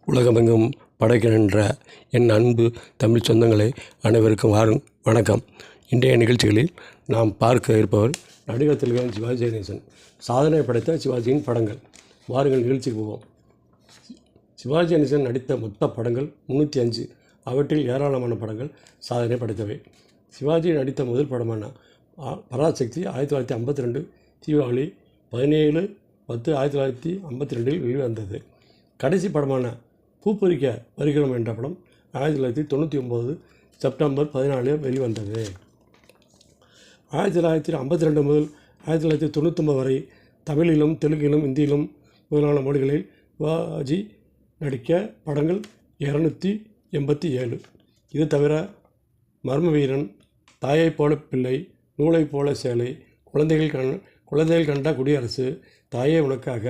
உலகமெங்கும் படைக்கின்ற என் அன்பு தமிழ் சொந்தங்களே, அனைவருக்கும் வணக்கம். இன்றைய நிகழ்ச்சிகளில் நாம் பார்க்க இருப்பவர் நடிகர் திலகம் சிவாஜி கணேசன். சாதனை படைத்த சிவாஜியின் படங்கள். வாருங்கள் நிகழ்ச்சிக்கு போவோம். சிவாஜி கணேசன் நடித்த மொத்த படங்கள் 305. அவற்றில் ஏராளமான படங்கள் சாதனை படைத்தவை. சிவாஜி நடித்த முதல் படமான பராசக்தி 1952 தீபாவளி 17/10/1952 வெளிவந்தது. கடைசி படமான பூப்பறிக்க வருகிறோம் என்ற படம் 1999 செப்டம்பர் 14 வெளிவந்தது. 1952 முதல் 1999 வரை தமிழிலும் தெலுங்கிலும் இந்தியிலும் முதலான மொழிகளில் சிவாஜி நடிக்க படங்கள் 287. இது தவிர மர்ம வீரன், தாயை போல பிள்ளை, நூலை போல சேலை, குழந்தைகள் கண்ட குடியரசு, தாயே உனக்காக,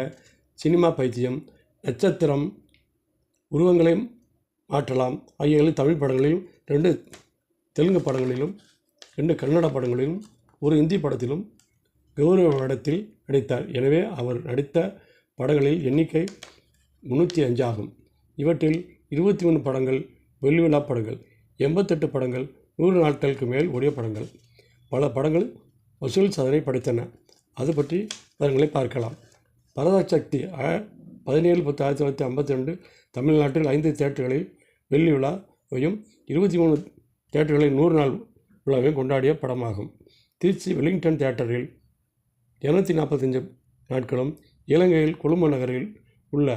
சினிமா பைத்தியம், நட்சத்திரம், உருவங்களை மாற்றலாம் ஆகிய தமிழ் படங்களிலும், 2 தெலுங்கு படங்களிலும், 2 கன்னட படங்களிலும், ஒரு இந்தி படத்திலும் கௌரவ வேடத்தில் நடித்தார். எனவே அவர் நடித்த படங்களில் எண்ணிக்கை 305 ஆகும். இவற்றில் 23 படங்கள் வெள்ளி விழா படங்கள், 88 படங்கள் 100 நாட்களுக்கு மேல் ஓடிய படங்கள். பல படங்கள் வசூல் சாதனை படைத்தன. அது பற்றி விவரங்களை பார்க்கலாம். பராசக்தி 17/10/1952 தமிழ்நாட்டில் 5 தியேட்டர்களில் வெள்ளி விழாவையும் 23 தியேட்டர்களில் 100 நாள் விழாவையும் கொண்டாடிய படமாகும். திருச்சி வெலிங்டன் தியேட்டரில் 245 நாட்களும், இலங்கையில் கொழும்பு நகரில் உள்ள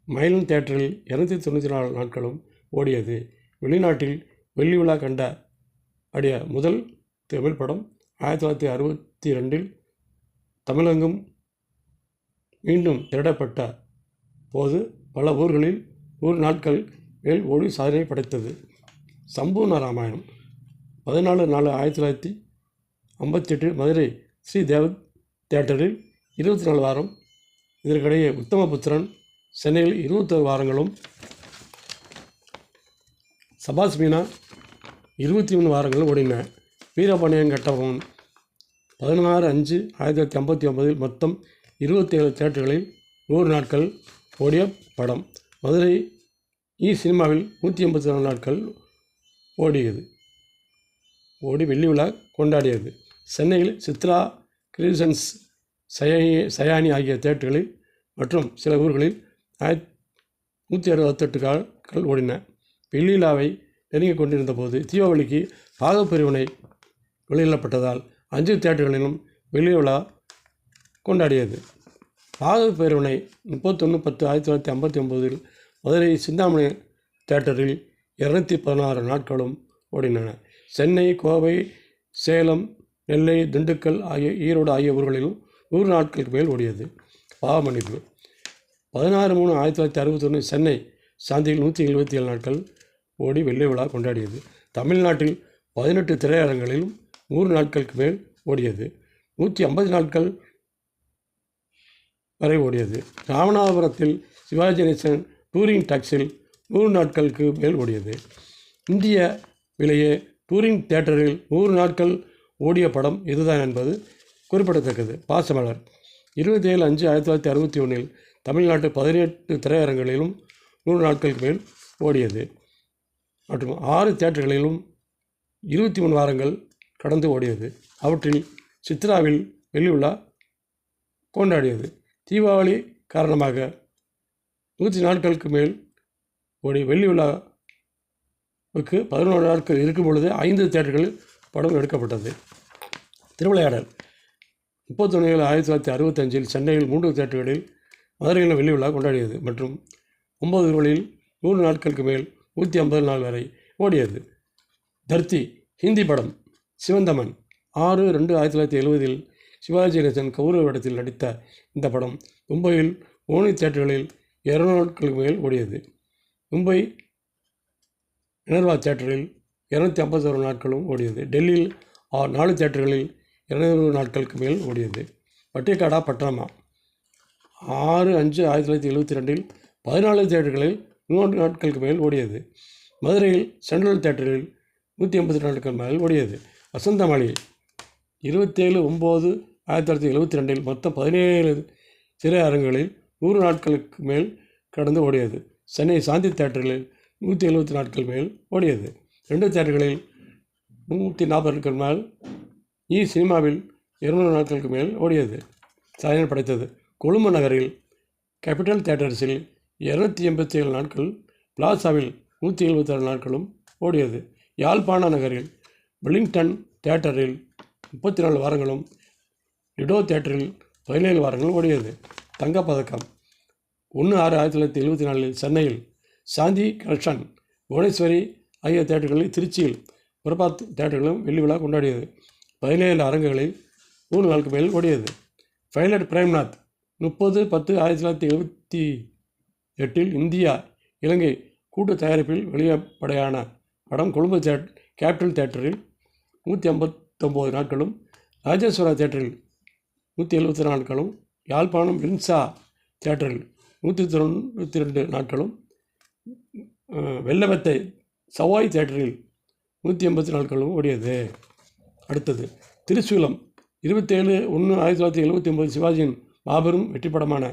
மைலன் தியேட்டரில் 294 நாட்களும் ஓடியது. வெளிநாட்டில் வெள்ளி விழா கொண்டாடிய முதல் தமிழ் படம் 1962 தமிழகம் மீண்டும் திரையிடப்பட்ட போது பல ஊர்களில் 100 நாட்கள் மேல் ஓடி சாதனை படைத்தது. சம்பூர்ண ராமாயணம் 14/4/1958 மதுரை ஸ்ரீ தேவ தியேட்டரில் 24 வாரம். இதற்கிடையே உத்தமபுத்திரன் சென்னையில் 21 வாரங்களும், சபாஸ் மீனா 23 வாரங்களும் ஓடின. வீரபாண்டியன் கட்டபொம்மன் 16/5/1959 மொத்தம் 27 தியேட்டர்களில் 100 நாட்கள் ஓடிய படம். மதுரை சினிமாவில் 184 நாட்கள் ஓடி வெள்ளி விழா கொண்டாடியது. சென்னையில் சித்ரா, கிரியேஷன்ஸ், சயானி ஆகிய தியேட்டர்களில் மற்றும் சில ஊர்களில் 168 நாட்கள் ஓடின. வெள்ளி விழாவை நெருங்கிக் கொண்டிருந்த போது தீபாவளிக்கு பாகப்பிரிவினை வெளியிடப்பட்டதால் 5 தியேட்டர்களிலும் வெள்ளி விழா கொண்டாடியது. பாகப்பிரிவினை 31/10/1959 மதுரை சிந்தாமணி தியேட்டரில் 216 நாட்களும் ஓடின. சென்னை, கோவை, சேலம், நெல்லை, திண்டுக்கல் ஆகிய ஈரோடு ஆகிய ஊர்களிலும் 100 நாட்களுக்கு மேல் ஓடியது. பாவமன்னிப்பு 16/3/1961 சென்னை சாந்தியில் 177 நாட்கள் ஓடி வெள்ளி விழா கொண்டாடியது. தமிழ்நாட்டில் 18 திரையரங்களிலும் 100 நாட்களுக்கு மேல் ஓடியது. 150 நாட்கள் வரை ஓடியது. ராமநாதபுரத்தில் சிவாஜி கணேசன் டூரிங் டாக்ஸில் 100 நாட்களுக்கு மேல் ஓடியது. இந்தியாவிலேயே டூரிங் தியேட்டரில் 100 நாட்கள் ஓடிய படம் இதுதான் என்பது குறிப்பிடத்தக்கது. பாசமலர் 27/5/1961 தமிழ்நாட்டு 18 திரையரங்களிலும் 100 நாட்களுக்கு மேல் ஓடியது மற்றும் 6 தியேட்டர்களிலும் 23 வாரங்கள் கடந்து ஓடியது. அவற்றில் சித்ராவில் வெள்ளி விழா கொண்டாடியது. தீபாவளி காரணமாக 100 நாட்களுக்கு மேல் ஓடி வெள்ளி விழாவுக்கு 11 நாட்கள் இருக்கும் பொழுது 5 தியேட்டர்களில் படம் எடுக்கப்பட்டது. திருவிளையாடல் 31/7/1965 சென்னையில் 3 தியேட்டர்களில் மதுரையில் வெள்ளி விழா கொண்டாடியது மற்றும் 9 ஊர்களில் 100 நாட்களுக்கு மேல் 150 நாள் வரை ஓடியது. தர்த்தி ஹிந்தி படம். சிவந்தமன் 6/2/1970 சிவாஜி கணேசன் கௌரவ வேடத்தில் நடித்த இந்த படம் மும்பையில் 3 தியேட்டர்களில் 200 நாட்களுக்கு மேல் ஓடியது. மும்பை மினர்வா தியேட்டரில் 251 நாட்களும் ஓடியது. டெல்லியில் 4 தியேட்டர்களில் 200 நாட்களுக்கு மேல் ஓடியது. பட்டிக்காடா பட்டாமா 6/5/1972 14 தியேட்டர்களில் 100 நாட்களுக்கு மேல் ஓடியது. மதுரையில் சென்ட்ரல் தியேட்டரில் 180 நாட்கள் மேல் ஓடியது. வசந்தமாளி 27/9/1972 மொத்தம் 17 திரையரங்குகளில் 100 நாட்களுக்கு மேல் கடந்து ஓடியது. சென்னை சாந்தி தியேட்டரில் 170 நாட்கள் மேல் ஓடியது. 2 தியேட்டர்களில் 140 நாட்கள் மேல். சினிமாவில் 200 நாட்களுக்கு மேல் ஓடியது. சாதனை படைத்தது. கொழும்பு நகரில் கேபிட்டல் தியேட்டர்ஸில் 287 நாட்கள், பிளாசாவில் 176 நாட்களும் ஓடியது. யாழ்ப்பாண நகரில் வெலிங்டன் தியேட்டரில் 34 வாரங்களும், லிடோ தியேட்டரில் 17 வாரங்களும் ஓடியது. தங்கப்பதக்கம் 1/6/1974 சென்னையில் சாந்தி கலெக்ஷன், புவனேஸ்வரி ஆகிய தியேட்டர்களில், திருச்சியில் பிரபாத் தியேட்டர்களும் வெள்ளி விழா கொண்டாடியது. 17 அரங்குகளில் 3 நாளுக்கு மேல் ஓடியது. பைலட் பிரேம்நாத் 30/10/1978 இந்தியா இலங்கை கூட்டு தயாரிப்பில் வெளிப்படையான படம். கொழும்பு கேபிட்டல் தியேட்டரில் 159 நாட்களும், ராஜேஸ்வரா தியேட்டரில் 174 நாட்களும், யாழ்ப்பாணம் வின்சா தியேட்டரில் 192 நாட்களும், வெள்ளவத்தை சவாய் தியேட்டரில் 180 நாட்களும் ஓடியது. அடுத்தது திரிசூலம் 27/1/1979 சிவாஜியின் மாபெரும் வெற்றிப்படமான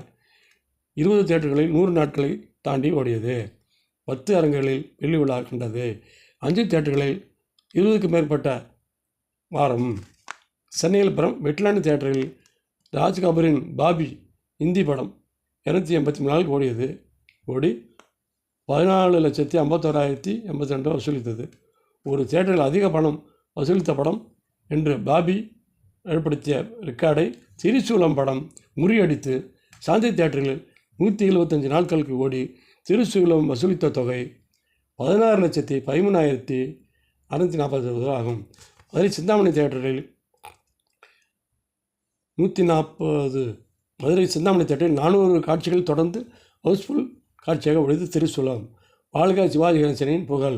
20 தியேட்டர்களில் 100 நாட்களை தாண்டி ஓடியது. 10 அரங்குகளில் வெள்ளி விழா கண்டது. 5 தியேட்டர்களில் 20க்கும் மேற்பட்ட வாரம். சென்னையில் வெட்லாண்டு தியேட்டரில் ராஜ் கபூரின் பாபி இந்தி படம் 284 நாள் ஓடி 14,51,082 வசூலித்தது. ஒரு தியேட்டரில் அதிக பணம் வசூலித்த படம் என்று பாபி ஏற்படுத்திய ரெக்கார்டை திரிசூலம் படம் முறியடித்து சாந்தி தியேட்டரில் 175 நாட்களுக்கு ஓடி திரிசூலம் வசூலித்த தொகை 16,13,640 ஆகும். அதில் சிந்தாமணி தியேட்டரில் 140 மதுரை சிந்தாமணி தியேட்டரில் 400 காட்சிகள் தொடர்ந்து ஹவுஸ்ஃபுல் காட்சியாக ஓடியது திரிசூலம். வாழ்க சிவாஜி கணேசனின் புகழ்.